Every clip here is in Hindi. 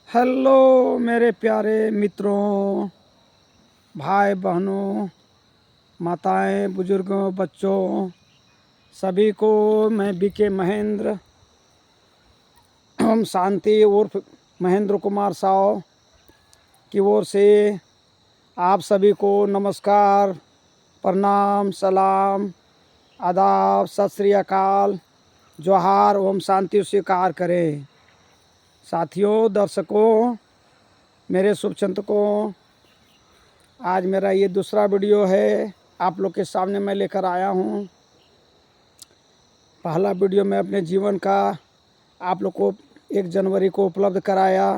हेलो मेरे प्यारे मित्रों, भाई बहनों, माताएं, बुजुर्गों, बच्चों, सभी को मैं बीके महेंद्र ओम शांति उर्फ महेंद्र कुमार साव की ओर से आप सभी को नमस्कार, प्रणाम, सलाम, आदाब, सत श्री अकाल, जोहार, ओम शांति स्वीकार करें। साथियों, दर्शकों, मेरे शुभचिंतकों, आज मेरा ये दूसरा वीडियो है आप लोग के सामने मैं लेकर आया हूँ। पहला वीडियो मैं अपने जीवन का आप लोग को 1 जनवरी को उपलब्ध कराया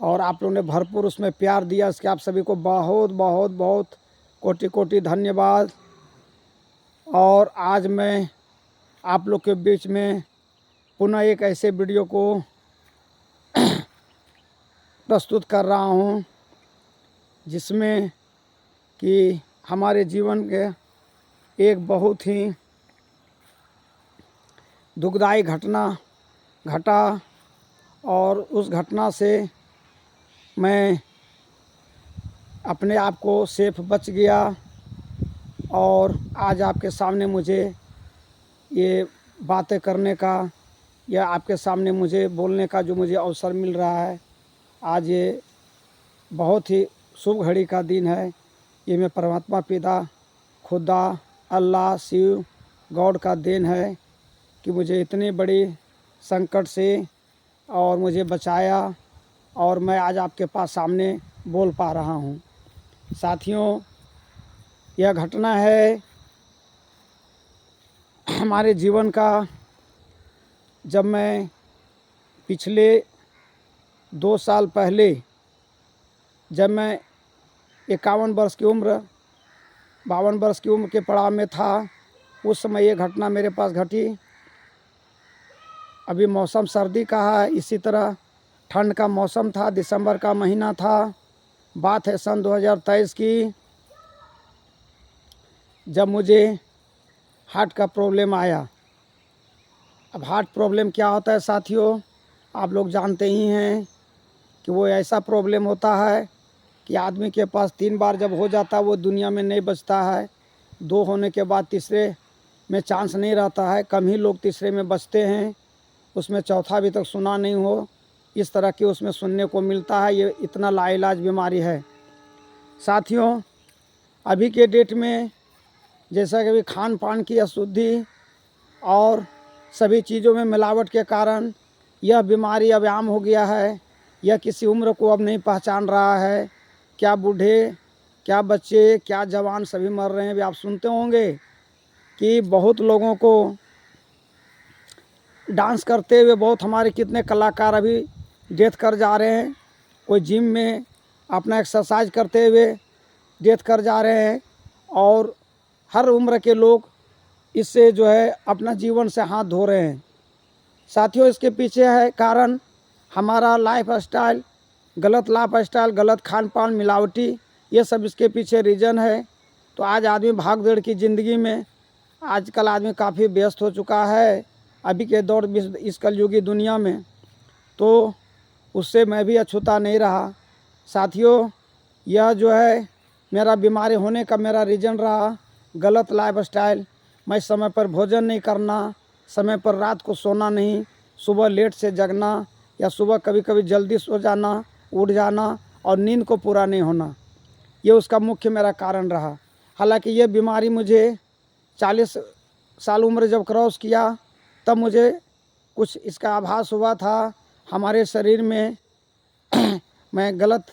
और आप लोगों ने भरपूर उसमें प्यार दिया। इसके आप सभी को बहुत बहुत बहुत कोटि कोटि धन्यवाद। और आज मैं आप लोग के बीच में पुनः एक ऐसे वीडियो को प्रस्तुत कर रहा हूँ जिसमें कि हमारे जीवन के एक बहुत ही दुखदाई घटना घटा और उस घटना से मैं अपने आप को सेफ बच गया और आज आपके सामने मुझे ये बातें करने का या आपके सामने मुझे बोलने का जो मुझे अवसर मिल रहा है। आज ये बहुत ही शुभ घड़ी का दिन है। ये मैं परमात्मा पिता, खुदा, अल्लाह, शिव, गॉड का देन है कि मुझे इतनी बड़ी संकट से और मुझे बचाया और मैं आज आपके पास सामने बोल पा रहा हूँ। साथियों, यह घटना है हमारे जीवन का। जब मैं पिछले 2 साल पहले जब मैं 51 वर्ष की उम्र 52 वर्ष की उम्र के पड़ाव में था, उस समय ये घटना मेरे पास घटी। अभी मौसम सर्दी का है, इसी तरह ठंड का मौसम था, दिसंबर का महीना था। बात है सन 2023 की, जब मुझे हार्ट का प्रॉब्लम आया। अब हार्ट प्रॉब्लम क्या होता है साथियों, आप लोग जानते ही हैं कि वो ऐसा प्रॉब्लम होता है कि आदमी के पास 3 बार जब हो जाता है वो दुनिया में नहीं बचता है। 2 होने के बाद तीसरे में चांस नहीं रहता है, कम ही लोग तीसरे में बचते हैं। उसमें चौथा अभी तक सुना नहीं हो, इस तरह की उसमें सुनने को मिलता है। ये इतना लाइलाज बीमारी है साथियों। अभी के डेट में जैसा कि अभी खान पान की अशुद्धि और सभी चीज़ों में मिलावट के कारण यह बीमारी अब आम हो गया है। यह किसी उम्र को अब नहीं पहचान रहा है। क्या बूढ़े, क्या बच्चे, क्या जवान, सभी मर रहे हैं। अभी आप सुनते होंगे कि बहुत लोगों को डांस करते हुए बहुत हमारे कितने कलाकार अभी डेथ कर जा रहे हैं। कोई जिम में अपना एक्सरसाइज करते हुए डेथ कर जा रहे हैं और हर उम्र के लोग इससे जो है अपना जीवन से हाथ धो रहे हैं। साथियों, इसके पीछे है कारण हमारा लाइफ स्टाइल, गलत लाइफ स्टाइल, गलत खान पान, मिलावटी, ये सब इसके पीछे रीज़न है। तो आज आदमी भाग दौड़ की ज़िंदगी में आजकल आदमी काफ़ी व्यस्त हो चुका है अभी के दौर में, इस कलयुगी दुनिया में। तो उससे मैं भी अछूता नहीं रहा। साथियों, यह जो है मेरा बीमारी होने का मेरा रीज़न रहा गलत लाइफ स्टाइल। मैं समय पर भोजन नहीं करना, समय पर रात को सोना नहीं, सुबह लेट से जगना या सुबह कभी कभी जल्दी सो जाना, उठ जाना और नींद को पूरा नहीं होना, ये उसका मुख्य मेरा कारण रहा। हालांकि ये बीमारी मुझे 40 साल उम्र जब क्रॉस किया तब मुझे कुछ इसका आभास हुआ था हमारे शरीर में। मैं गलत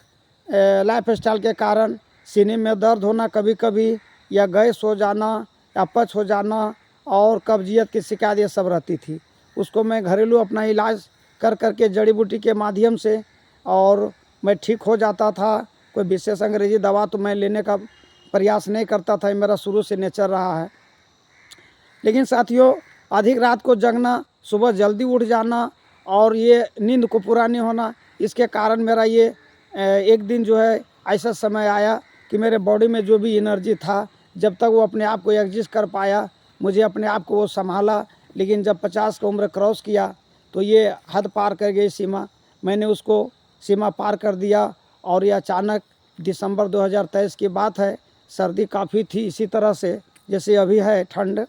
लाइफ स्टाइल के कारण सीने में दर्द होना कभी कभी, या गैस हो जाना, या अपच हो जाना और कब्जियत की शिकायत ये सब रहती थी। उसको मैं घरेलू अपना इलाज कर करके जड़ी बूटी के माध्यम से और मैं ठीक हो जाता था। कोई विशेष अंग्रेजी दवा तो मैं लेने का प्रयास नहीं करता था, मेरा शुरू से नेचर रहा है। लेकिन साथियों, अधिक रात को जगना, सुबह जल्दी उठ जाना और ये नींद को पूरा नहीं होना, इसके कारण मेरा ये एक दिन जो है ऐसा समय आया कि मेरे बॉडी में जो भी एनर्जी था, जब तक वो अपने आप को एग्जिस्ट कर पाया, मुझे अपने आप को वो संभाला। लेकिन जब 50 की उम्र क्रॉस किया तो ये हद पार कर गई सीमा। मैंने उसको सीमा पार कर दिया। और ये अचानक दिसंबर 2023 की बात है, सर्दी काफ़ी थी इसी तरह से जैसे अभी है ठंड,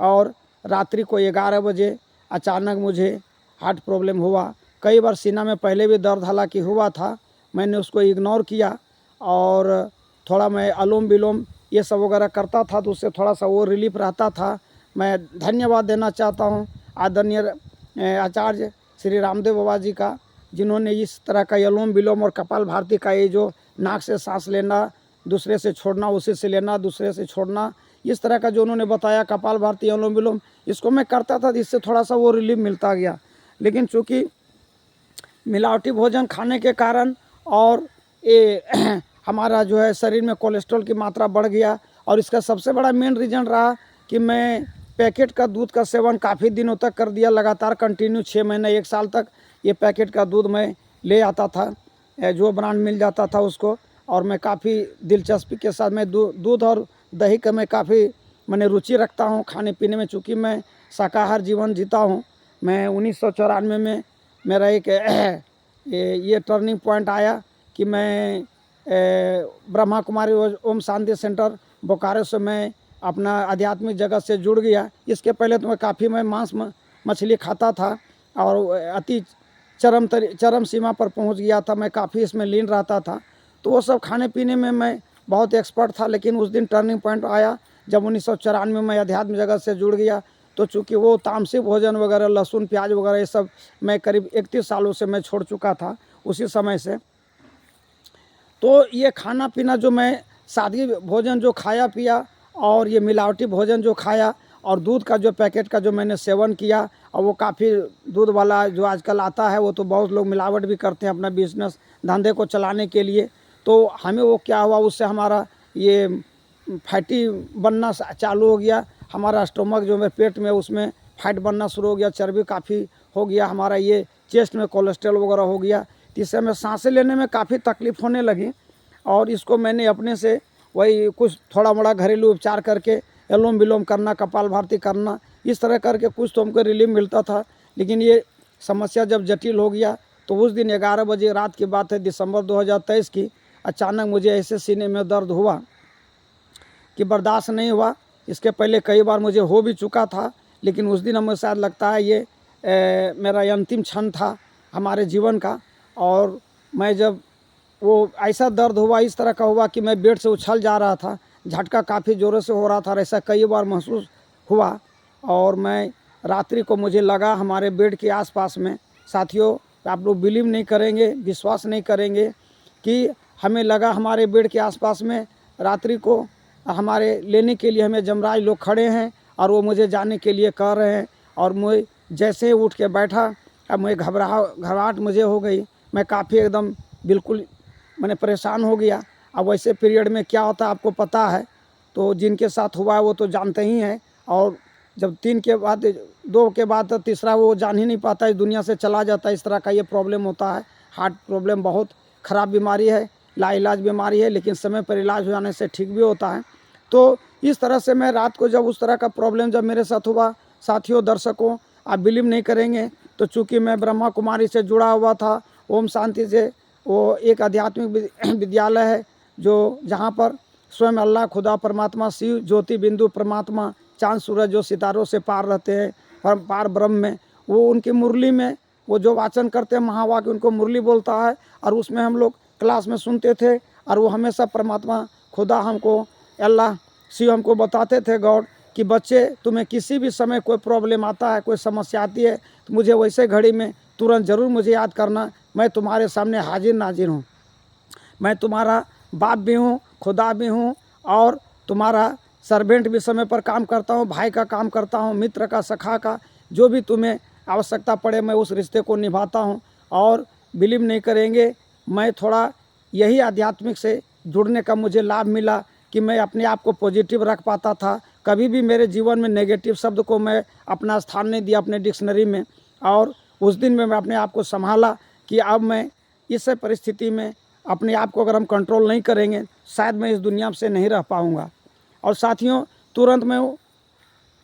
और रात्रि को 11 बजे अचानक मुझे हार्ट प्रॉब्लम हुआ। कई बार सीना में पहले भी दर्द हालांकि हुआ था, मैंने उसको इग्नोर किया और थोड़ा मैं अनुलोम विलोम ये सब वगैरह करता था तो उससे थोड़ा सा वो रिलीफ रहता था। मैं धन्यवाद देना चाहता हूँ आदरणीय आचार्य श्री रामदेव बाबा जी का, जिन्होंने इस तरह का अनुलोम विलोम और कपाल भारती का ये जो नाक से सांस लेना, दूसरे से छोड़ना, उसी से लेना, दूसरे से छोड़ना, इस तरह का जो उन्होंने बताया कपाल भारती अनुलोम विलोम, इसको मैं करता था जिससे थोड़ा सा वो रिलीफ मिलता गया। लेकिन चूँकि मिलावटी भोजन खाने के कारण और ये हमारा जो है शरीर में कोलेस्ट्रॉल की मात्रा बढ़ गया, और इसका सबसे बड़ा मेन रीज़न रहा कि मैं पैकेट का दूध का सेवन काफ़ी दिनों तक कर दिया, लगातार कंटिन्यू 6 महीने 1 साल तक ये पैकेट का दूध मैं ले आता था, जो ब्रांड मिल जाता था उसको, और मैं काफ़ी दिलचस्पी के साथ मैं दूध और दही का मैं काफ़ी मैंने रुचि रखता हूँ खाने पीने में। चूँकि मैं शाकाहार जीवन जीता हूँ। मैं 1994 में मेरा एक ये टर्निंग पॉइंट आया कि मैं ब्रह्मा कुमारी ओम शांति सेंटर बोकारो से मैं अपना आध्यात्मिक जगत से जुड़ गया। इसके पहले तो मैं काफ़ी मांस मछली खाता था और अति चरम सीमा पर पहुंच गया था। मैं काफ़ी इसमें लीन रहता था, तो वो सब खाने पीने में मैं बहुत एक्सपर्ट था। लेकिन उस दिन टर्निंग पॉइंट आया जब 1994 में मैं अध्यात्म जगत से जुड़ गया। तो चूँकि वो तामसिक भोजन वगैरह, लहसुन प्याज वगैरह ये सब मैं करीब 31 सालों से मैं छोड़ चुका था उसी समय से। तो ये खाना पीना जो मैं सादगी भोजन जो खाया पिया और ये मिलावटी भोजन जो खाया और दूध का जो पैकेट का जो मैंने सेवन किया, और वो काफ़ी दूध वाला जो आजकल आता है वो तो बहुत लोग मिलावट भी करते हैं अपना बिजनेस धंधे को चलाने के लिए। तो हमें वो क्या हुआ, उससे हमारा ये फैटी बनना चालू हो गया। हमारा स्टोमक जो मेरे पेट में उसमें फैट बनना शुरू हो गया, चर्बी काफ़ी हो गया, हमारा ये चेस्ट में कोलेस्ट्रॉल वगैरह हो गया। इससे हमें सांसें लेने में काफ़ी तकलीफ़ होने लगी। और इसको मैंने अपने से वही कुछ थोड़ा मोड़ा घरेलू उपचार करके अनुलोम विलोम करना, कपाल भारती करना, इस तरह करके कुछ तो हमको रिलीफ मिलता था। लेकिन ये समस्या जब जटिल हो गया तो उस दिन 11 बजे रात की बात है, दिसंबर 2023 की, अचानक मुझे ऐसे सीने में दर्द हुआ कि बर्दाश्त नहीं हुआ। इसके पहले कई बार मुझे हो भी चुका था, लेकिन उस दिन हमें शायद लगता है ये मेरा अंतिम क्षण था हमारे जीवन का। और मैं जब वो ऐसा दर्द हुआ, इस तरह का हुआ कि मैं बेड से उछल जा रहा था, झटका काफ़ी ज़ोरों से हो रहा था, ऐसा कई बार महसूस हुआ। और मैं रात्रि को मुझे लगा हमारे बेड के आसपास में, साथियों आप लोग बिलीव नहीं करेंगे, विश्वास नहीं करेंगे कि हमें लगा हमारे बेड के आसपास में रात्रि को हमारे लेने के लिए हमें जमराज लोग खड़े हैं और वो मुझे जाने के लिए कह रहे हैं। और मैं जैसे ही उठ के बैठा, अब मुझे घबराहट मुझे हो गई, मैं काफ़ी एकदम बिल्कुल मैंने परेशान हो गया। अब वैसे पीरियड में क्या होता है आपको पता है, तो जिनके साथ हुआ है वो तो जानते ही हैं। और जब 3 के बाद 2 के बाद तो तीसरा वो जान ही नहीं पाता, इस दुनिया से चला जाता है। इस तरह का ये प्रॉब्लम होता है। हार्ट प्रॉब्लम बहुत ख़राब बीमारी है, लाइलाज बीमारी है, लेकिन समय पर इलाज हो जाने से ठीक भी होता है। तो इस तरह से मैं रात को जब उस तरह का प्रॉब्लम जब मेरे साथ हुआ, साथियों दर्शकों आप बिलीव नहीं करेंगे, तो चूँकि मैं ब्रह्मा कुमारी से जुड़ा हुआ था, ओम शांति से, वो एक आध्यात्मिक विद्यालय है जो जहाँ पर स्वयं अल्लाह, खुदा, परमात्मा, शिव, ज्योति बिंदु, परमात्मा, चांद सूरज जो सितारों से पार रहते हैं पार ब्रह्म में, वो उनकी मुरली में वो जो वाचन करते हैं महावाक्य, उनको मुरली बोलता है। और उसमें हम लोग क्लास में सुनते थे और वो हमेशा परमात्मा, खुदा हमको, अल्लाह, शिव हमको बताते थे, गॉड, कि बच्चे तुम्हें किसी भी समय कोई प्रॉब्लम आता है, कोई समस्या आती है तो मुझे वैसे घड़ी में तुरंत ज़रूर मुझे याद करना, मैं तुम्हारे सामने हाजिर नाजिर हूँ। मैं तुम्हारा बाप भी हूँ, खुदा भी हूँ और तुम्हारा सर्वेंट भी, समय पर काम करता हूँ, भाई का काम करता हूँ, मित्र का, सखा का, जो भी तुम्हें आवश्यकता पड़े मैं उस रिश्ते को निभाता हूँ। और बिलीव नहीं करेंगे, मैं थोड़ा यही आध्यात्मिक से जुड़ने का मुझे लाभ मिला कि मैं अपने आप को पॉजिटिव रख पाता था। कभी भी मेरे जीवन में नेगेटिव शब्द को मैं अपना स्थान नहीं दिया अपने डिक्शनरी में। और उस दिन में मैं अपने आप को संभाला कि अब मैं इस परिस्थिति में अपने आप को अगर हम कंट्रोल नहीं करेंगे शायद मैं इस दुनिया से नहीं रह पाऊँगा। और साथियों तुरंत मैं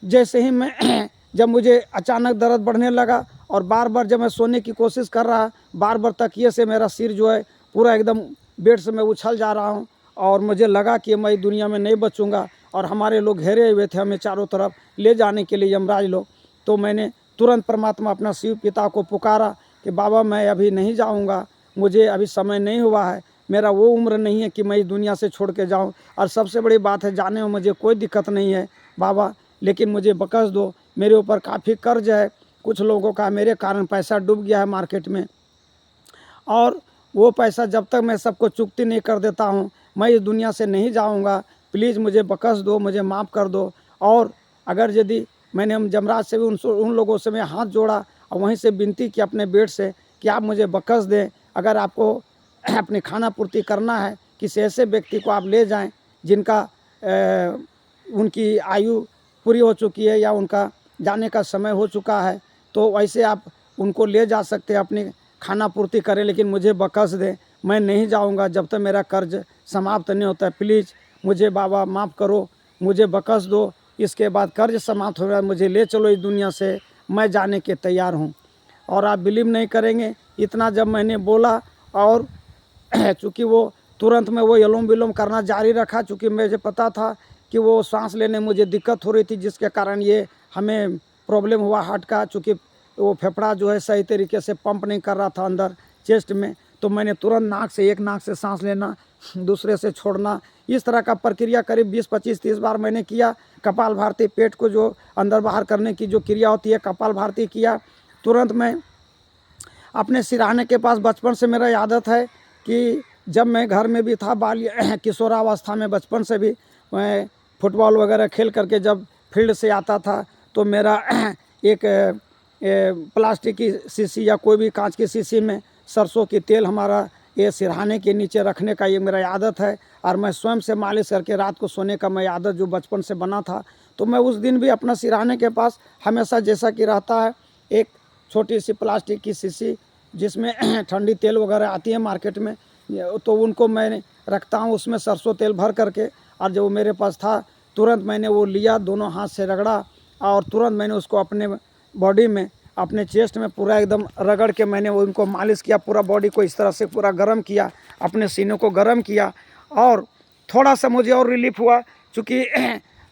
जैसे ही मैं जब मुझे अचानक दर्द बढ़ने लगा और बार बार जब मैं सोने की कोशिश कर रहा, बार बार तकिए से मेरा सिर जो है पूरा एकदम बेड से मैं उछल जा रहा हूँ और मुझे लगा कि मैं दुनिया में नहीं बचूंगा। और हमारे लोग घेरे हुए थे हमें चारों तरफ ले जाने के लिए, यमराज लोग। तो मैंने तुरंत परमात्मा अपना शिव पिता को पुकारा कि बाबा मैं अभी नहीं जाऊंगा, मुझे अभी समय नहीं हुआ है, मेरा वो उम्र नहीं है कि मैं इस दुनिया से छोड़ के जाऊं। और सबसे बड़ी बात है, जाने में मुझे कोई दिक्कत नहीं है बाबा, लेकिन मुझे बख्श दो, मेरे ऊपर काफ़ी कर्ज है, कुछ लोगों का मेरे कारण पैसा डूब गया है मार्केट में, और वो पैसा जब तक मैं सबको चुकती नहीं कर देता हूँ मैं इस दुनिया से नहीं जाऊँगा। प्लीज़ मुझे बख्श दो, मुझे माफ़ कर दो। और अगर यदि मैंने हम जमराज से भी उन लोगों से मैं हाथ जोड़ा और वहीं से विनती की अपने बेड से कि आप मुझे बख्श दें। अगर आपको अपनी खाना पूर्ति करना है, किसी ऐसे व्यक्ति को आप ले जाएं जिनका उनकी आयु पूरी हो चुकी है या उनका जाने का समय हो चुका है, तो वैसे आप उनको ले जा सकते हैं, अपनी खाना पूर्ति करें, लेकिन मुझे बख्श दें। मैं नहीं जाऊंगा जब तक मेरा कर्ज समाप्त नहीं होता है। प्लीज़ मुझे बाबा माफ़ करो, मुझे बख्श दो, इसके बाद कर्ज समाप्त हो रहा है, मुझे ले चलो इस दुनिया से, मैं जाने के तैयार हूँ। और आप बिलीव नहीं करेंगे, इतना जब मैंने बोला और चूँकि वो तुरंत में वो अनुलोम विलोम करना जारी रखा, चूँकि मुझे पता था कि वो सांस लेने में मुझे दिक्कत हो रही थी, जिसके कारण ये हमें प्रॉब्लम हुआ हार्ट का, चूँकि वो फेफड़ा जो है सही तरीके से पंप नहीं कर रहा था अंदर चेस्ट में। तो मैंने तुरंत नाक से, एक नाक से सांस लेना, दूसरे से छोड़ना, इस तरह का प्रक्रिया करीब 20, 25, 30 बार मैंने किया। कपाल भारती, पेट को जो अंदर बाहर करने की जो क्रिया होती है कपाल भारती किया। तुरंत मैं अपने सिरहाने के पास, बचपन से मेरा आदत है कि जब मैं घर में भी था, बाल किशोरावस्था में बचपन से भी मैं फुटबॉल वगैरह खेल करके जब फील्ड से आता था तो मेरा एक प्लास्टिक की शीशी या कोई भी कांच की शीशी में सरसों की तेल हमारा ये सिरहाने के नीचे रखने का ये मेरा आदत है। और मैं स्वयं से मालिश करके रात को सोने का मैं आदत जो बचपन से बना था। तो मैं उस दिन भी अपना सिरहाने के पास हमेशा जैसा कि रहता है एक छोटी सी प्लास्टिक की शीशी जिसमें ठंडी तेल वगैरह आती है मार्केट में, तो उनको मैं रखता हूँ, उसमें सरसों तेल भर करके। और जब वो मेरे पास था तुरंत मैंने वो लिया, दोनों हाथ से रगड़ा और तुरंत मैंने उसको अपने बॉडी में, अपने चेस्ट में पूरा एकदम रगड़ के मैंने वो उनको मालिश किया, पूरा बॉडी को इस तरह से पूरा गर्म किया, अपने सीने को गर्म किया। और थोड़ा सा मुझे और रिलीफ हुआ, चूँकि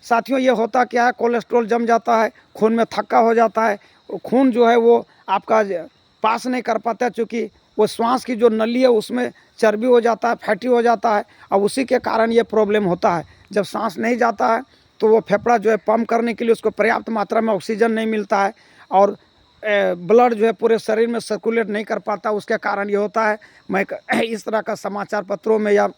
साथियों ये होता क्या है, कोलेस्ट्रॉल जम जाता है, खून में थक्का हो जाता है, खून जो है वो आपका पास नहीं कर पाता, चूँकि वो श्वास की जो नली है उसमें चर्बी हो जाता है, फैटी हो जाता है। अब उसी के कारण ये प्रॉब्लम होता है। जब सांस नहीं जाता है तो वो फेफड़ा जो है पंप करने के लिए उसको पर्याप्त मात्रा में ऑक्सीजन नहीं मिलता है और ब्लड जो है पूरे शरीर में सर्कुलेट नहीं कर पाता, उसके कारण ये होता है। मैं इस तरह का समाचार पत्रों में या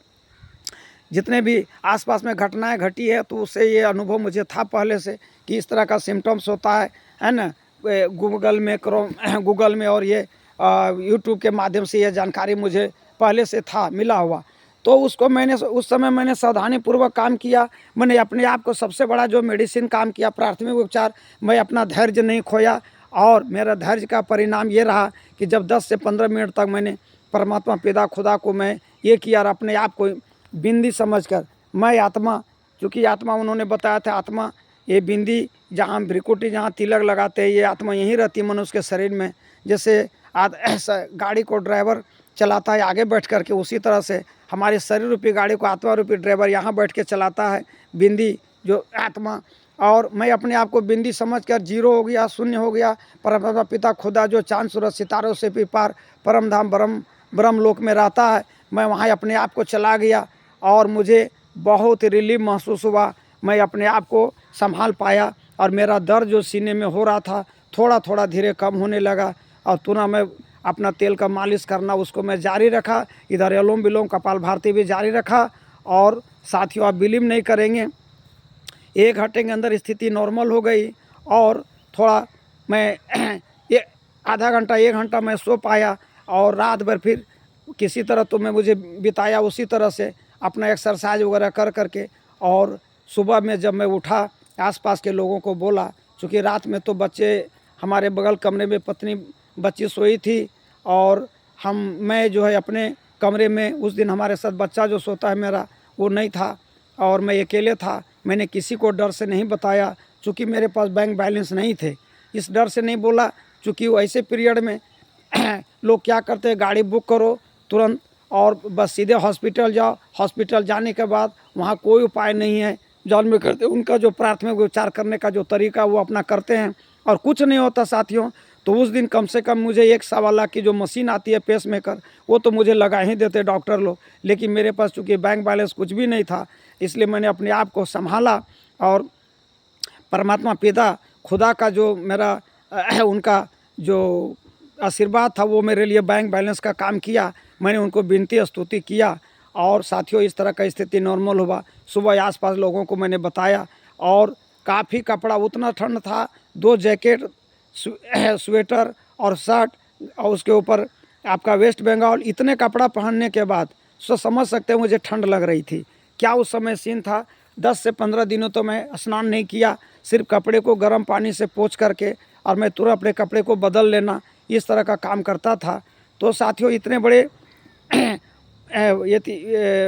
जितने भी आसपास में घटनाएं घटी है तो उससे ये अनुभव मुझे था पहले से कि इस तरह का सिम्टम्स होता है ना। गूगल में और ये यूट्यूब के माध्यम से ये जानकारी मुझे पहले से था मिला हुआ। तो उसको मैंने उस समय मैंने सावधानीपूर्वक काम किया। मैंने अपने आप को सबसे बड़ा जो मेडिसिन काम किया, प्राथमिक उपचार, मैं अपना धैर्य नहीं खोया। और मेरा धैर्य का परिणाम ये रहा कि जब 10 से 15 मिनट तक मैंने परमात्मा पिता खुदा को मैं ये किया और अपने आप को बिंदी समझकर मैं आत्मा, चूँकि आत्मा उन्होंने बताया था, आत्मा ये बिंदी जहाँ भ्रिकुटी जहाँ तिलक लगाते हैं ये आत्मा यहीं रहती है मनुष्य के शरीर में। जैसे ऐसा गाड़ी को ड्राइवर चलाता है आगे बैठ करके, उसी तरह से हमारे शरीर रूपी गाड़ी को आत्मा रूपी ड्राइवर यहाँ बैठ के चलाता है बिंदी जो आत्मा। और मैं अपने आप को बिंदी समझकर जीरो हो गया, शून्य हो गया। परमात्मा पिता खुदा जो चांद सूरज सितारों से भी पार परम धाम ब्रह्म लोक में रहता है, मैं वहाँ अपने आप को चला गया और मुझे बहुत रिलीफ महसूस हुआ। मैं अपने आप को संभाल पाया और मेरा दर्द जो सीने में हो रहा था थोड़ा थोड़ा धीरे कम होने लगा। और तुरंत मैं अपना तेल का मालिश करना उसको मैं जारी रखा, इधर अनुलोम विलोम कपाल भारती भी जारी रखा। और साथियों आप बिलीव नहीं करेंगे, 1 घंटे के अंदर स्थिति नॉर्मल हो गई। और थोड़ा मैं आधा घंटा 1 घंटा मैं सो पाया और रात भर फिर किसी तरह तो मैं मुझे बिताया उसी तरह से अपना एक्सरसाइज वगैरह कर करके। और सुबह में जब मैं उठा आसपास के लोगों को बोला, चूँकि रात में तो बच्चे हमारे बगल कमरे में पत्नी बच्ची सोई थी और मैं जो है अपने कमरे में, उस दिन हमारे साथ बच्चा जो सोता है मेरा वो नहीं था और मैं अकेले था। मैंने किसी को डर से नहीं बताया, चूँकि मेरे पास बैंक बैलेंस नहीं थे, इस डर से नहीं बोला चूँकि वैसे पीरियड में लोग क्या करते हैं, गाड़ी बुक करो तुरंत और बस सीधे हॉस्पिटल जाओ, हॉस्पिटल जाने के बाद वहाँ कोई उपाय नहीं है जान में करते, उनका जो प्राथमिक उपचार करने का जो तरीका वो अपना करते हैं और कुछ नहीं होता साथियों। तो उस दिन कम से कम मुझे 1-1.25 लाख की जो मशीन आती है पेस मेकर, वो तो मुझे लगा ही देते डॉक्टर लोग, लेकिन मेरे पास चूँकि बैंक बैलेंस कुछ भी नहीं था, इसलिए मैंने अपने आप को संभाला और परमात्मा पिता खुदा का जो मेरा उनका जो आशीर्वाद था वो मेरे लिए बैंक बैलेंस का काम किया। मैंने उनको विनती स्तुति किया और साथियों इस तरह का स्थिति नॉर्मल हुआ। सुबह आसपास लोगों को मैंने बताया और काफ़ी कपड़ा, उतना ठंड था, 2 जैकेट, स्वेटर और शर्ट और उसके ऊपर आपका वेस्ट बंगाल, इतने कपड़ा पहनने के बाद समझ सकते हैं मुझे ठंड लग रही थी। क्या उस समय सीन था। 10 से 15 दिनों तो मैं स्नान नहीं किया, सिर्फ कपड़े को गर्म पानी से पोंछ करके और मैं तुरंत अपने कपड़े को बदल लेना, इस तरह का काम करता था। तो साथियों इतने बड़े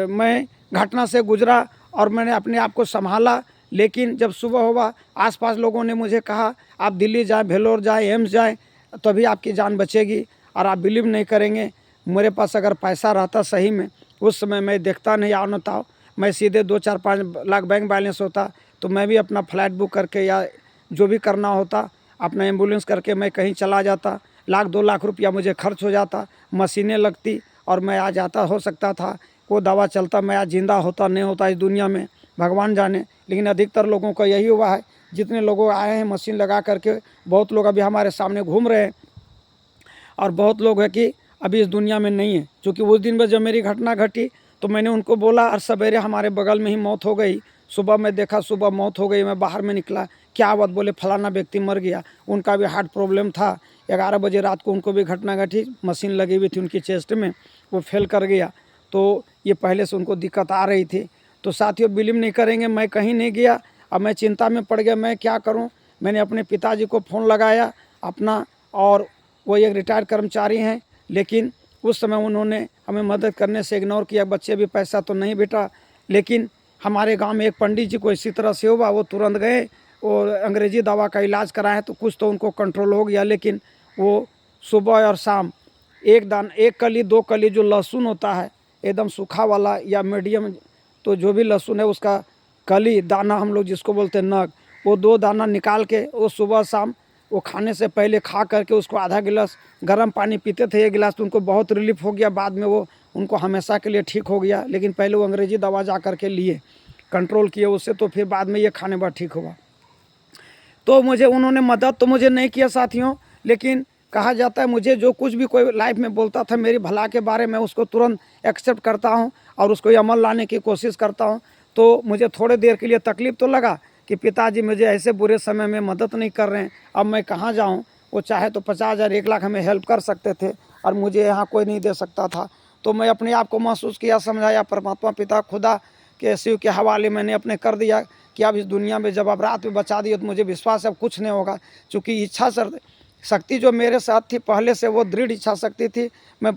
मैं घटना से गुजरा और मैंने अपने आप को संभाला। लेकिन जब सुबह हुआ, आसपास लोगों ने मुझे कहा आप दिल्ली जाएं, भेलोर जाएं, एम्स जाएं, तभी आपकी जान बचेगी। और आप बिलीव नहीं करेंगे, मेरे पास अगर पैसा रहता सही में, उस समय मैं देखता नहीं आवनता, मैं सीधे 2-4-5 लाख बैंक बैलेंस होता तो मैं भी अपना फ्लाइट बुक करके या जो भी करना होता अपना एम्बुलेंस करके मैं कहीं चला जाता। 1-2 लाख रुपया मुझे खर्च हो जाता, मशीनें लगती और मैं आ जाता, हो सकता था वो दवा चलता, मैं आज जिंदा होता नहीं होता इस दुनिया में, भगवान जाने। लेकिन अधिकतर लोगों का यही हुआ है। जितने लोग आए हैं मशीन लगा करके, बहुत लोग अभी हमारे सामने घूम रहे हैं और बहुत लोग हैं कि अभी इस दुनिया में नहीं है। क्योंकि उस दिन में जब मेरी घटना घटी तो मैंने उनको बोला और सवेरे हमारे बगल में ही मौत हो गई। सुबह मैं देखा, सुबह मौत हो गई, मैं बाहर में निकला, क्या बात, बोले फलाना व्यक्ति मर गया, उनका भी हार्ट प्रॉब्लम था। 11 बजे रात को उनको भी घटना घटी, मशीन लगी हुई थी उनकी चेस्ट में, वो फेल कर गया। तो ये पहले से उनको दिक्कत आ रही थी। तो साथियों बिलीव नहीं करेंगे, मैं कहीं नहीं गया। अब मैं चिंता में पड़ गया, मैं क्या करूं। मैंने अपने पिताजी को फ़ोन लगाया अपना, और वो एक रिटायर्ड कर्मचारी हैं, लेकिन उस समय उन्होंने हमें मदद करने से इग्नोर किया। बच्चे भी पैसा तो नहीं बेटा, लेकिन हमारे गांव में एक पंडित जी को इसी तरह से हुआ, वो तुरंत गए और अंग्रेजी दवा का इलाज कराए तो कुछ तो उनको कंट्रोल हो गया। लेकिन वो सुबह और शाम एक कली 2 कली जो लहसुन होता है एकदम सूखा वाला या मीडियम, तो जो भी लहसुन है उसका कली दाना हम लोग जिसको बोलते हैं नग, वो 2 दाना निकाल के वो सुबह शाम वो खाने से पहले खा करके उसको आधा गिलास गर्म पानी पीते थे। 1 गिलास तो उनको बहुत रिलीफ हो गया, बाद में वो उनको हमेशा के लिए ठीक हो गया। लेकिन पहले वो अंग्रेजी दवा जा करके लिए, कंट्रोल किए उससे, तो फिर बाद में ये खाने बाद ठीक हुआ। तो मुझे उन्होंने मदद तो मुझे नहीं किया साथियों, लेकिन कहा जाता है मुझे जो कुछ भी कोई लाइफ में बोलता था मेरी भला के बारे में, उसको तुरंत एक्सेप्ट करता हूँ और उसको अमल लाने की कोशिश करता हूँ। तो मुझे थोड़े देर के लिए तकलीफ़ तो लगा कि पिताजी मुझे ऐसे बुरे समय में मदद नहीं कर रहे हैं, अब मैं कहाँ जाऊँ। वो चाहे तो 50,000 1 लाख हमें हेल्प कर सकते थे और मुझे यहाँ कोई नहीं दे सकता था। तो मैं अपने आप को महसूस किया, समझाया, परमात्मा पिता खुदा के शिव के हवाले मैंने अपने कर दिया कि अब इस दुनिया में जब आप रात में बचा दिए तो मुझे विश्वास है अब कुछ नहीं होगा। चूँकि इच्छा शक्ति जो मेरे साथ थी पहले से, वो दृढ़ इच्छा शक्ति थी। मैं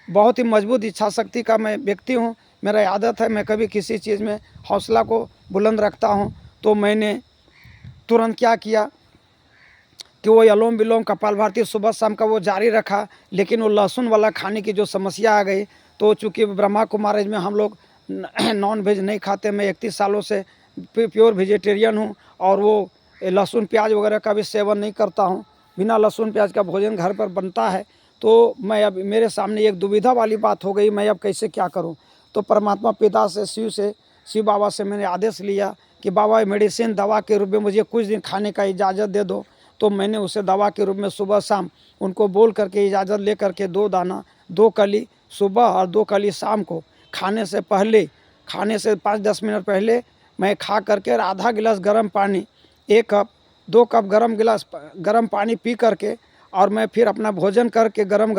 बहुत ही मजबूत इच्छा शक्ति का मैं व्यक्ति हूँ। मेरा आदत है, मैं कभी किसी चीज़ में हौसला को बुलंद रखता हूँ। तो मैंने तुरंत क्या किया कि वो अनुलोम विलोम कपालभाति सुबह शाम का वो जारी रखा। लेकिन वो लहसुन वाला खाने की जो समस्या आ गई, तो चूँकि ब्रह्मा कुमारीज में हम लोग नॉन वेज नहीं खाते, मैं 31 सालों से प्योर वेजिटेरियन हूँ और वो लहसुन प्याज वगैरह का भी सेवन नहीं करता हूँ। बिना लहसुन प्याज का भोजन घर पर बनता है। तो मैं अब मेरे सामने एक दुविधा वाली बात हो गई, मैं अब कैसे क्या करूँ। तो परमात्मा पिता से शिव बाबा से मैंने आदेश लिया कि बाबा मेडिसिन दवा के रूप में मुझे कुछ दिन खाने का इजाज़त दे दो। तो मैंने उसे दवा के रूप में सुबह शाम उनको बोल करके इजाज़त ले करके 2 दाना, 2 कली सुबह और 2 कली शाम को खाने से 5-10 मिनट पहले मैं खा करके आधा गिलास गर्म पानी, 1 कप 2 कप गर्म पानी पी करके और मैं फिर अपना भोजन करके गरम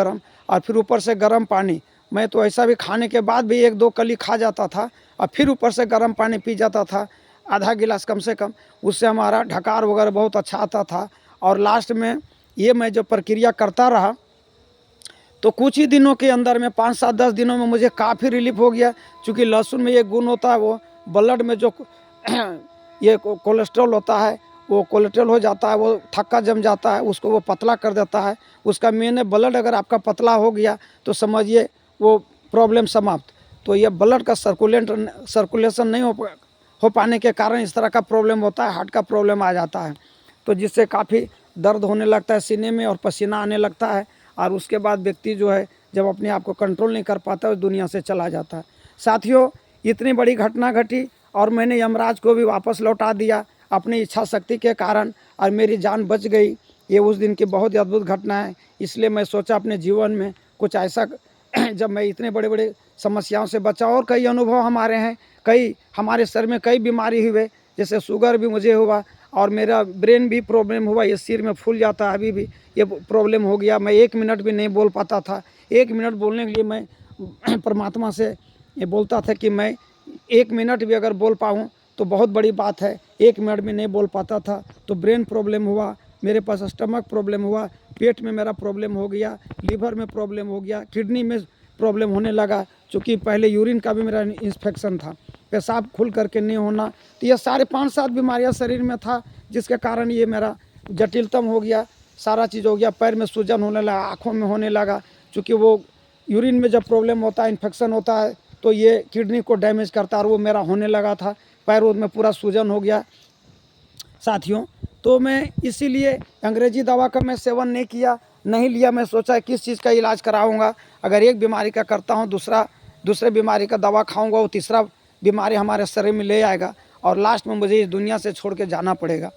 और फिर ऊपर से गर्म पानी। मैं तो ऐसा भी खाने के बाद भी 1-2 कली खा जाता था और फिर ऊपर से गर्म पानी पी जाता था, आधा गिलास कम से कम। उससे हमारा ढकार वगैरह बहुत अच्छा आता था। और लास्ट में ये मैं जो प्रक्रिया करता रहा तो कुछ ही दिनों के अंदर में 5-7-10 दिनों में मुझे काफ़ी रिलीफ हो गया। क्योंकि लहसुन में ये गुण होता है, वो ब्लड में जो ये कोलेस्ट्रॉल होता है वो कोलेस्ट्रॉल हो जाता है, वो थक्का जम जाता है, उसको वो पतला कर देता है। उसका मेन है ब्लड, अगर आपका पतला हो गया तो समझिए वो प्रॉब्लम समाप्त। तो ये ब्लड का सर्कुलेशन नहीं हो पाने के कारण इस तरह का प्रॉब्लम होता है, हार्ट का प्रॉब्लम आ जाता है। तो जिससे काफ़ी दर्द होने लगता है सीने में और पसीना आने लगता है, और उसके बाद व्यक्ति जो है जब अपने आप को कंट्रोल नहीं कर पाता है दुनिया से चला जाता है। साथियों, इतनी बड़ी घटना घटी और मैंने यमराज को भी वापस लौटा दिया अपनी इच्छा शक्ति के कारण, और मेरी जान बच गई। ये उस दिन की बहुत ही अद्भुत घटना है। इसलिए मैं सोचा अपने जीवन में कुछ ऐसा जब मैं इतने बड़े बड़े समस्याओं से बचा, और कई अनुभव हमारे हैं, कई हमारे शरीर में कई बीमारी हुए, जैसे शुगर भी मुझे हुआ और मेरा ब्रेन भी प्रॉब्लम हुआ, ये सिर में फूल जाता है, अभी भी ये प्रॉब्लम हो गया। मैं 1 मिनट भी नहीं बोल पाता था। 1 मिनट बोलने के लिए मैं परमात्मा से ये बोलता था कि मैं 1 मिनट भी अगर बोल पाऊँ तो बहुत बड़ी बात है। 1 मिनट भी नहीं बोल पाता था। तो ब्रेन प्रॉब्लम हुआ, मेरे पास स्टमक प्रॉब्लम हुआ, पेट में मेरा प्रॉब्लम हो गया, लीवर में प्रॉब्लम हो गया, किडनी में प्रॉब्लम होने लगा, क्योंकि पहले यूरिन का भी मेरा इन्फेक्शन था, पेशाब खुल करके नहीं होना। तो ये सारे 5-7 बीमारियां शरीर में था, जिसके कारण ये मेरा जटिलतम हो गया, सारा चीज़ हो गया। पैर में सूजन होने लगा, आँखों में होने लगा, क्योंकि वो यूरिन में जब प्रॉब्लम होता है, इन्फेक्शन होता है, तो ये किडनी को डैमेज करता है, और वो मेरा होने लगा था। पैर में पूरा सूजन हो गया साथियों। तो मैं इसीलिए अंग्रेजी दवा का मैं सेवन नहीं लिया। मैं सोचा किस चीज़ का इलाज कराऊंगा, अगर एक बीमारी का करता हूं दूसरे बीमारी का दवा खाऊंगा, वो तीसरा बीमारी हमारे शरीर में ले आएगा, और लास्ट में मुझे इस दुनिया से छोड़ के जाना पड़ेगा।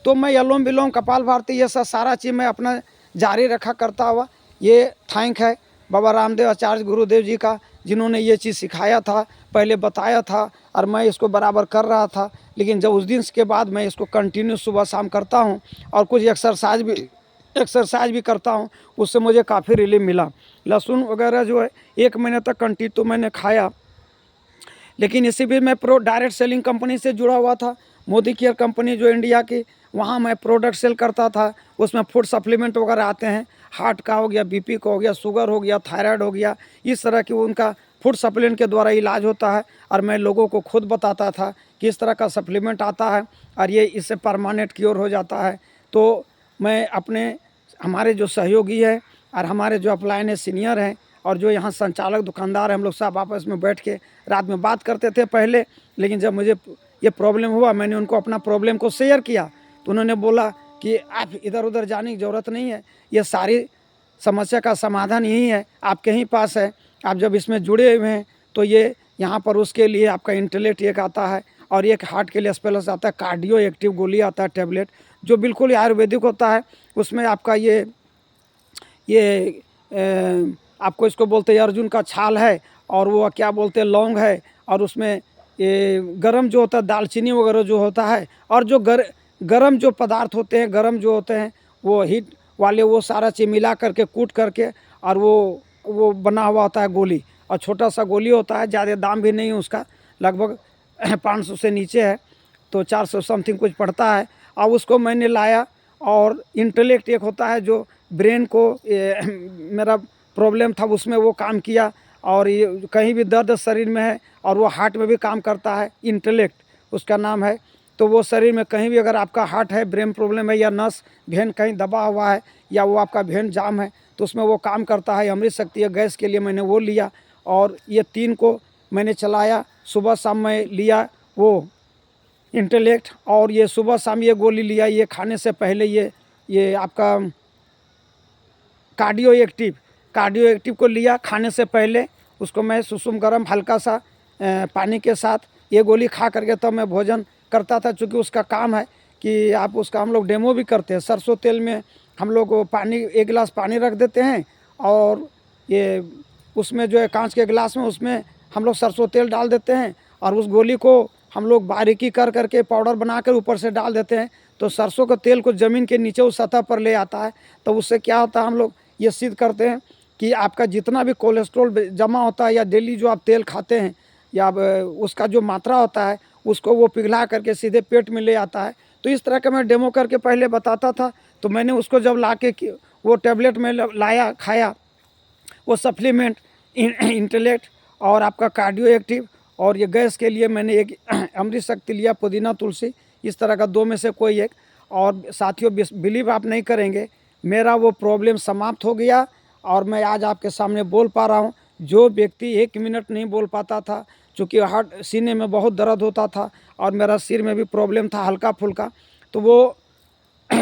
तो मैं अनुलोम विलोम, कपालभाति, ये सारा चीज़ मैं अपना जारी रखा करता हुआ। ये थैंक है बाबा रामदेव आचार्य गुरुदेव जी का, जिन्होंने ये चीज़ सिखाया था, पहले बताया था, और मैं इसको बराबर कर रहा था। लेकिन जब उस दिन के बाद मैं इसको कंटिन्यू सुबह शाम करता हूँ, और कुछ एक्सरसाइज भी करता हूँ, उससे मुझे काफ़ी रिलीफ मिला। लहसुन वगैरह जो है 1 महीने तक कंटिन्यू तो मैंने खाया। लेकिन इसी भी मैं डायरेक्ट सेलिंग कंपनी से जुड़ा हुआ था, मोदी केयर कंपनी जो इंडिया की, वहाँ मैं प्रोडक्ट सेल करता था। उसमें फूड सप्लीमेंट वगैरह आते हैं, हार्ट का हो गया, बीपी का हो गया, शुगर हो गया, थायराइड हो गया, इस तरह की उनका फूड सप्लीमेंट के द्वारा इलाज होता है। और मैं लोगों को खुद बताता था कि इस तरह का सप्लीमेंट आता है और ये इससे परमानेंट क्योर हो जाता है। तो मैं हमारे जो सहयोगी है और हमारे जो अपलाइन है सीनियर हैं, और जो यहाँ संचालक दुकानदार हैं, हम लोग सब आपस में बैठ के रात में बात करते थे पहले। लेकिन जब मुझे ये प्रॉब्लम हुआ, मैंने उनको अपना प्रॉब्लम को शेयर किया, तो उन्होंने बोला कि आप इधर उधर जाने की ज़रूरत नहीं है, ये सारी समस्या का समाधान यही है, आपके ही पास है। आप जब इसमें जुड़े हुए हैं तो ये यहाँ पर उसके लिए आपका इंटेलेक्ट एक आता है, और एक हार्ट के लिए स्पेशल आता है, कार्डियो एक्टिव गोली आता है टैबलेट, जो बिल्कुल आयुर्वेदिक होता है। उसमें आपका आपको इसको बोलते हैं अर्जुन का छाल है, और वो क्या बोलते हैं लौंग है, और उसमें ये गरम जो होता है दालचीनी वगैरह जो होता है, और जो गरम जो पदार्थ होते हैं, गरम जो होते हैं वो हीट वाले, वो सारा चीज़ मिला करके कूट करके, और वो बना हुआ होता है गोली, और छोटा सा गोली होता है, ज़्यादा दाम भी नहीं है उसका, लगभग 500 से नीचे है, तो 400 समथिंग कुछ पड़ता है। और उसको मैंने लाया, और इंटेलेक्ट एक होता है जो ब्रेन को मेरा प्रॉब्लम था उसमें वो काम किया, और ये कहीं भी दर्द शरीर में है, और वो हार्ट में भी काम करता है, इंटेलेक्ट उसका नाम है। तो वो शरीर में कहीं भी अगर आपका हार्ट है, ब्रेन प्रॉब्लम है, या नस भेन कहीं दबा हुआ है, या वो आपका भेन जाम है, तो उसमें वो काम करता है। अमृत शक्ति है गैस के लिए, मैंने वो लिया, और ये 3 को मैंने चलाया। सुबह शाम में लिया वो इंटेलेक्ट, और ये सुबह शाम ये गोली लिया। ये खाने से पहले ये आपका कार्डियो एक्टिव को लिया खाने से पहले। उसको मैं सुसुम गरम हल्का सा पानी के साथ ये गोली खा करके तब मैं भोजन करता था, चूँकि उसका काम है कि आप उसका, हम लोग डेमो भी करते हैं, सरसों तेल में हम लोग पानी 1 गिलास पानी रख देते हैं, और ये उसमें जो है कांच के गिलास में, उसमें हम लोग सरसों तेल डाल देते हैं, और उस गोली को हम लोग बारीकी कर करके पाउडर बनाकर ऊपर से डाल देते हैं। तो सरसों का तेल को ज़मीन के नीचे उस सतह पर ले आता है। तो उससे क्या होता है, हम लोग ये सिद्ध करते हैं कि आपका जितना भी कोलेस्ट्रॉल जमा होता है, या डेली जो आप तेल खाते हैं, या उसका जो मात्रा होता है, उसको वो पिघला करके सीधे पेट में ले आता है। तो इस तरह का मैं डेमो करके पहले बताता था। तो मैंने उसको जब ला के वो टैबलेट में लाया, खाया, वो सप्लीमेंट इंटेलेक्ट और आपका कार्डियो एक्टिव, और ये गैस के लिए मैंने एक अमृत शक्ति लिया, पुदीना तुलसी, इस तरह का 2 में से कोई एक। और साथियों बिलीव आप नहीं करेंगे, मेरा वो प्रॉब्लम समाप्त हो गया और मैं आज आपके सामने बोल पा रहा हूँ। जो व्यक्ति 1 मिनट नहीं बोल पाता था, चूँकि हार्ट सीने में बहुत दर्द होता था और मेरा सिर में भी प्रॉब्लम था हल्का-फुल्का, तो वो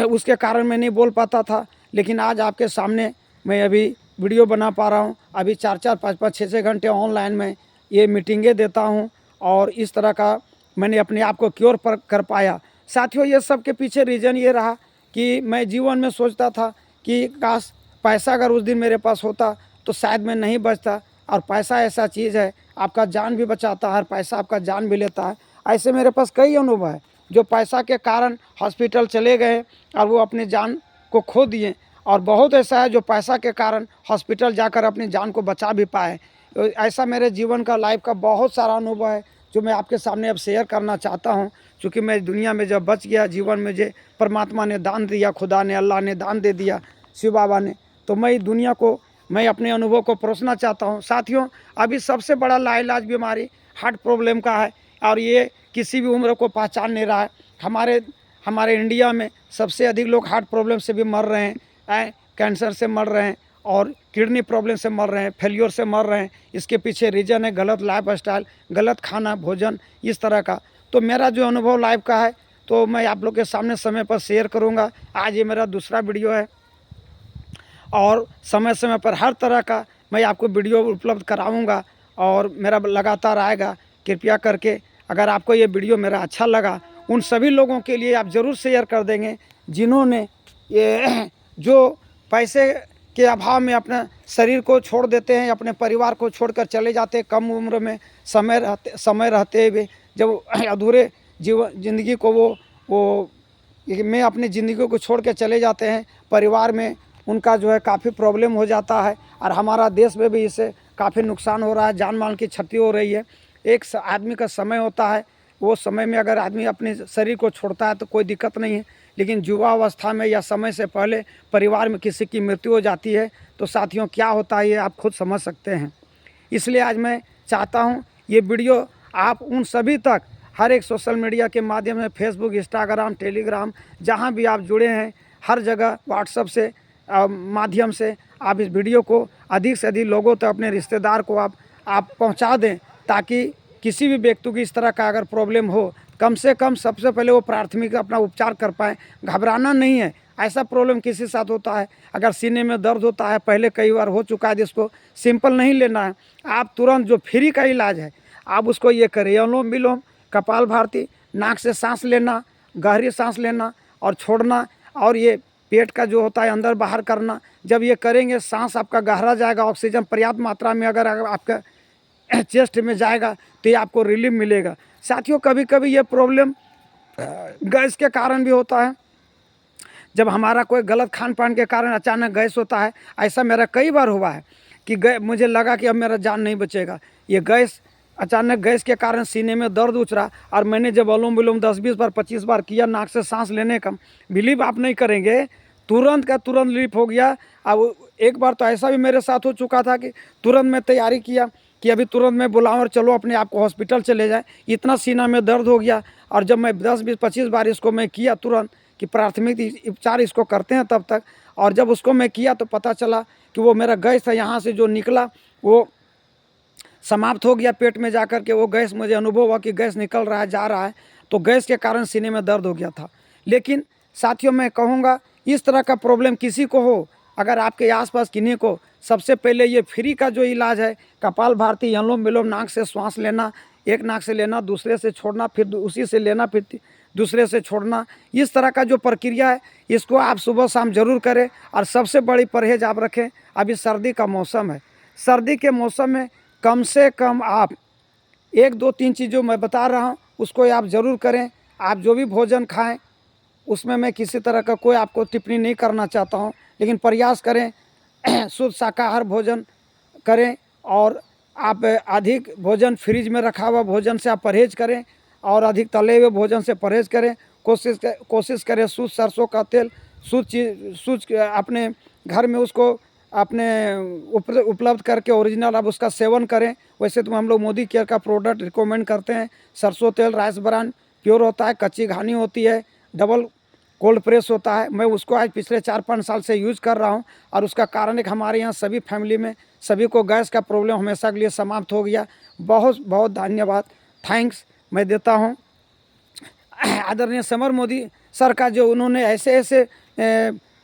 उसके कारण मैं नहीं बोल पाता था। लेकिन आज आपके सामने मैं अभी वीडियो बना पा रहा हूँ। अभी 4-4, 5-5, 6-6 घंटे ऑनलाइन में ये मीटिंगें देता हूँ और इस तरह का मैंने अपने आप को क्योर पर कर पाया। साथियों, ये सब के पीछे रीज़न ये रहा कि मैं जीवन में सोचता था कि काश पैसा अगर उस दिन मेरे पास होता तो शायद मैं नहीं बचता। और पैसा ऐसा चीज़ है, आपका जान भी बचाता है, पैसा आपका जान भी लेता है। ऐसे मेरे पास कई अनुभव है जो पैसा के कारण हॉस्पिटल चले गए और वो अपनी जान को खो दिए, और बहुत ऐसा है जो पैसा के कारण हॉस्पिटल जाकर अपनी जान को बचा भी पाए। तो ऐसा मेरे जीवन का लाइफ का बहुत सारा अनुभव है जो मैं आपके सामने अब शेयर करना चाहता हूँ। क्योंकि मैं दुनिया में जब बच गया, जीवन में जो परमात्मा ने दान दिया, खुदा ने, अल्लाह ने दान दे दिया, शिव बाबा ने, तो मैं दुनिया को, मैं अपने अनुभव को परोसना चाहता हूँ। साथियों, अभी सबसे बड़ा लाइलाज बीमारी हार्ट प्रॉब्लम का है और ये किसी भी उम्र को पहचान नहीं रहा है। हमारे इंडिया में सबसे अधिक लोग हार्ट प्रॉब्लम से भी मर रहे हैं, कैंसर से मर रहे हैं और किडनी प्रॉब्लम से मर रहे हैं, फेलियर से मर रहे हैं। इसके पीछे रीज़न है गलत लाइफ स्टाइल, गलत खाना, भोजन, इस तरह का। तो मेरा जो अनुभव लाइफ का है तो मैं आप लोग के सामने समय पर शेयर करूंगा। आज ये मेरा दूसरा वीडियो है और समय समय पर हर तरह का मैं आपको वीडियो उपलब्ध कराऊंगा और मेरा लगातार आएगा। कृपया करके अगर आपको ये वीडियो मेरा अच्छा लगा, उन सभी लोगों के लिए आप ज़रूर शेयर कर देंगे जिन्होंने ये जो पैसे के अभाव में अपने शरीर को छोड़ देते हैं, अपने परिवार को छोड़कर चले जाते हैं कम उम्र में, समय रहते हुए, जब अधूरे ज़िंदगी को वो में अपनी ज़िंदगी को छोड़ के चले जाते हैं। परिवार में उनका जो है काफ़ी प्रॉब्लम हो जाता है और हमारा देश में भी इससे काफ़ी नुकसान हो रहा है, जान माल की क्षति हो रही है। एक आदमी का समय होता है, वो समय में अगर आदमी अपने शरीर को छोड़ता है तो कोई दिक्कत नहीं है, लेकिन युवावस्था में या समय से पहले परिवार में किसी की मृत्यु हो जाती है तो साथियों क्या होता है ये आप खुद समझ सकते हैं। इसलिए आज मैं चाहता हूँ ये वीडियो आप उन सभी तक, हर एक सोशल मीडिया के माध्यम से, फेसबुक, इंस्टाग्राम, टेलीग्राम, जहाँ भी आप जुड़े हैं, हर जगह व्हाट्सएप से माध्यम से आप इस वीडियो को अधिक से अधिक लोगों तक, अपने रिश्तेदार को आप पहुंचा दें, ताकि किसी भी व्यक्ति की इस तरह का अगर प्रॉब्लम हो, कम से कम सबसे पहले वो प्राथमिक अपना उपचार कर पाएँ। घबराना नहीं है, ऐसा प्रॉब्लम किसी साथ होता है, अगर सीने में दर्द होता है, पहले कई बार हो चुका है, जिसको सिंपल नहीं लेना है। आप तुरंत जो फ्री का इलाज है आप उसको ये करें, अनुलोम विलोम, कपाल भारती, नाक से सांस लेना, गहरी सांस लेना और छोड़ना, और ये पेट का जो होता है अंदर बाहर करना। जब ये करेंगे सांस आपका गहरा जाएगा, ऑक्सीजन पर्याप्त मात्रा में अगर आपका चेस्ट में जाएगा तो ये आपको रिलीफ मिलेगा। साथियों, कभी कभी ये प्रॉब्लम गैस के कारण भी होता है। जब हमारा कोई गलत खान पान के कारण अचानक गैस होता है, ऐसा मेरा कई बार हुआ है कि मुझे लगा कि अब मेरा जान नहीं बचेगा। ये अचानक गैस के कारण सीने में दर्द उतरा और मैंने जब अनुलोम विलोम 10-20 बार 25 बार किया नाक से सांस लेने का, बिलीव आप नहीं करेंगे, तुरंत का तुरंत रिलीफ हो गया। अब एक बार तो ऐसा भी मेरे साथ हो चुका था कि तुरंत मैं तैयारी किया कि अभी तुरंत मैं बुलाऊं और चलो अपने आप को हॉस्पिटल चले जाए, इतना सीना में दर्द हो गया। और जब मैं 10-20-25 बार इसको मैं किया तुरंत कि प्राथमिक उपचार इसको करते हैं तब तक, और जब उसको मैं किया तो पता चला कि वो मेरा गैस था, यहाँ से जो निकला वो समाप्त हो गया पेट में जाकर के। वो गैस, मुझे अनुभव हुआ कि गैस निकल रहा है, जा रहा है, तो गैस के कारण सीने में दर्द हो गया था। लेकिन साथियों, मैं कहूँगा इस तरह का प्रॉब्लम किसी को हो, अगर आपके आसपास किन्हीं को, सबसे पहले ये फ्री का जो इलाज है कपाल भारती, अनुलोम विलोम, नाक से श्वास लेना, एक नाक से लेना, दूसरे से छोड़ना, फिर उसी से लेना, फिर दूसरे से छोड़ना, इस तरह का जो प्रक्रिया है इसको आप सुबह शाम जरूर करें। और सबसे बड़ी परहेज आप रखें, अभी सर्दी का मौसम है, सर्दी के मौसम में कम से कम आप 1-2-3 चीज़ों मैं बता रहा हूँ उसको आप ज़रूर करें। आप जो भी भोजन खाएं उसमें मैं किसी तरह का कोई आपको टिप्पणी नहीं करना चाहता हूँ, लेकिन प्रयास करें शुद्ध शाकाहार भोजन करें, और आप अधिक भोजन फ्रिज में रखा हुआ भोजन से आप परहेज करें, और अधिक तले हुए भोजन से परहेज करें। कोशिश करें शुद्ध सरसों का तेल, शुद्ध अपने घर में उसको अपने उपलब्ध करके ओरिजिनल आप उसका सेवन करें। वैसे तो हम लोग मोदी केयर का प्रोडक्ट रिकमेंड करते हैं। सरसों तेल राइस ब्रांड प्योर होता है, कच्ची घानी होती है, डबल कोल्ड प्रेस होता है, मैं उसको आज पिछले 4-5 साल से यूज़ कर रहा हूँ। और उसका कारण है कि हमारे यहाँ सभी फैमिली में सभी को गैस का प्रॉब्लम हमेशा के लिए समाप्त हो गया। बहुत बहुत धन्यवाद, थैंक्स मैं देता हूँ आदरणीय समर मोदी सर का, जो उन्होंने ऐसे ऐसे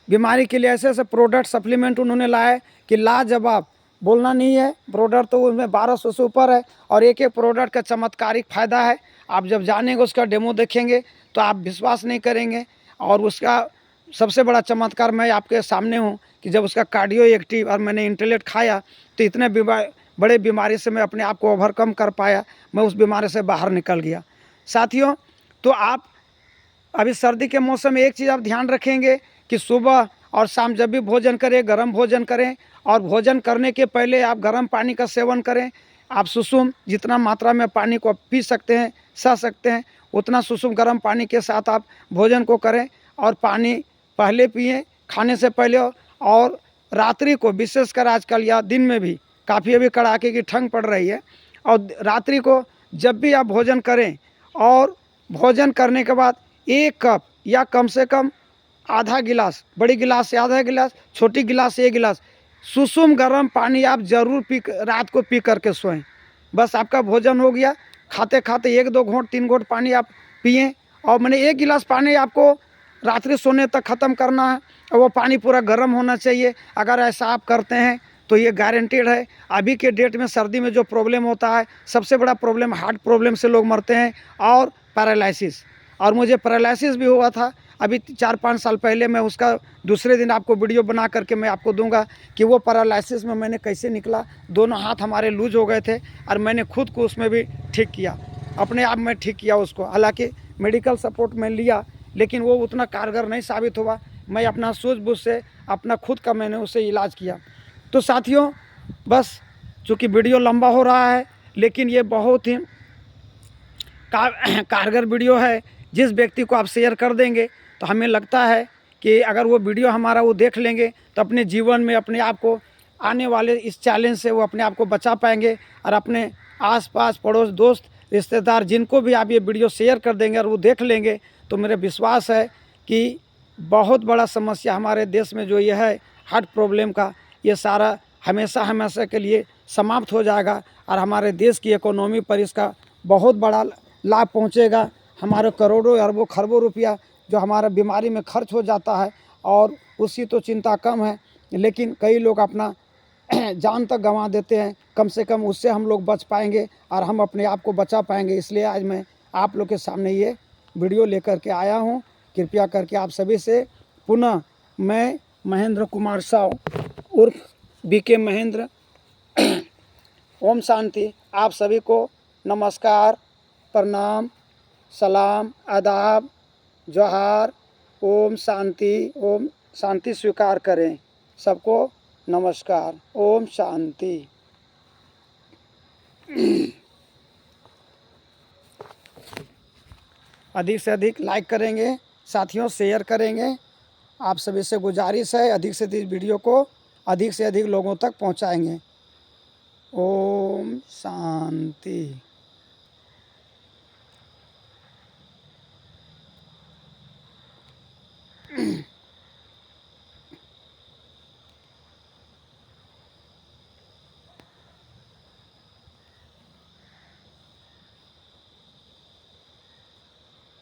बीमारी के लिए ऐसे ऐसे प्रोडक्ट सप्लीमेंट उन्होंने लाए कि लाजवाब, बोलना नहीं है। प्रोडक्ट तो उसमें 1200 से ऊपर है और एक एक प्रोडक्ट का चमत्कारिक फ़ायदा है। आप जब जानेंगे, उसका डेमो देखेंगे तो आप विश्वास नहीं करेंगे। और उसका सबसे बड़ा चमत्कार मैं आपके सामने हूँ कि जब उसका कार्डियो एक्टिव और मैंने इंटेलेट खाया तो इतने बड़े बीमारी से मैं अपने आप को ओवरकम कर पाया, मैं उस बीमारी से बाहर निकल गया। साथियों, तो आप अभी सर्दी के मौसम में एक चीज़ आप ध्यान रखेंगे कि सुबह और शाम जब भी भोजन करें, गर्म भोजन करें। और भोजन करने के पहले आप गर्म पानी का सेवन करें। आप सुसुम जितना मात्रा में पानी को पी सकते हैं, सह सकते हैं, उतना सुसुम गर्म पानी के साथ आप भोजन को करें। और पानी पहले पिएं खाने से पहले, और रात्रि को विशेषकर आजकल या दिन में भी काफ़ी अभी कड़ाके की ठंड पड़ रही है, और रात्रि को जब भी आप भोजन करें, और भोजन करने के बाद 1 कप या कम से कम आधा गिलास, बड़ी गिलास से आधा गिलास, छोटी गिलास से 1 गिलास सुसुम गर्म पानी आप ज़रूर रात को पी करके सोएं। बस आपका भोजन हो गया। खाते खाते 1-2 घूंट 3 घूंट पानी आप पिएं। और मैंने 1 गिलास पानी आपको रात्रि सोने तक ख़त्म करना है, और वो पानी पूरा गर्म होना चाहिए। अगर ऐसा आप करते हैं तो ये गारंटेड है। अभी के डेट में सर्दी में जो प्रॉब्लम होता है, सबसे बड़ा प्रॉब्लम हार्ट प्रॉब्लम से लोग मरते हैं, और पैरालिसिस। और मुझे पैरालिसिस भी हुआ था अभी 4-5 साल पहले। मैं उसका दूसरे दिन आपको वीडियो बना करके मैं आपको दूंगा कि वो पैरालिसिस में मैंने कैसे निकला। दोनों हाथ हमारे लूज हो गए थे, और मैंने खुद को उसमें भी ठीक किया, अपने आप में ठीक किया उसको। हालांकि मेडिकल सपोर्ट मैं लिया, लेकिन वो उतना कारगर नहीं साबित हुआ। मैं अपना सूझबूझ से अपना खुद का मैंने उससे इलाज किया। तो साथियों, बस चूँकि वीडियो लंबा हो रहा है, लेकिन ये बहुत ही कारगर वीडियो है। जिस व्यक्ति को आप शेयर कर देंगे तो हमें लगता है कि अगर वो वीडियो हमारा वो देख लेंगे तो अपने जीवन में अपने आप को आने वाले इस चैलेंज से वो अपने आप को बचा पाएंगे। और अपने आसपास पड़ोस, दोस्त, रिश्तेदार, जिनको भी आप ये वीडियो शेयर कर देंगे और वो देख लेंगे, तो मेरा विश्वास है कि बहुत बड़ा समस्या हमारे देश में जो ये है हार्ट प्रॉब्लम का, ये सारा हमेशा हमेशा के लिए समाप्त हो जाएगा। और हमारे देश की इकोनॉमी पर इसका बहुत बड़ा लाभ पहुंचेगा। हमारे करोड़ों अरबों खरबों रुपया जो हमारा बीमारी में खर्च हो जाता है, और उसकी तो चिंता कम है, लेकिन कई लोग अपना जान तक गंवा देते हैं। कम से कम उससे हम लोग बच पाएंगे और हम अपने आप को बचा पाएंगे। इसलिए आज मैं आप लोग के सामने ये वीडियो लेकर के आया हूँ। कृपया करके आप सभी से पुनः मैं महेंद्र कुमार साव उर्फ बीके महेंद्र, ओम शांति, आप सभी को नमस्कार, प्रणाम, सलाम, आदाब, जोहार, ओम शांति स्वीकार करें। सबको नमस्कार, ओम शांति। अधिक से अधिक लाइक करेंगे साथियों, शेयर करेंगे। आप सभी से गुजारिश है, अधिक से अधिक वीडियो को अधिक से अधिक लोगों तक पहुंचाएंगे। ओम शांति।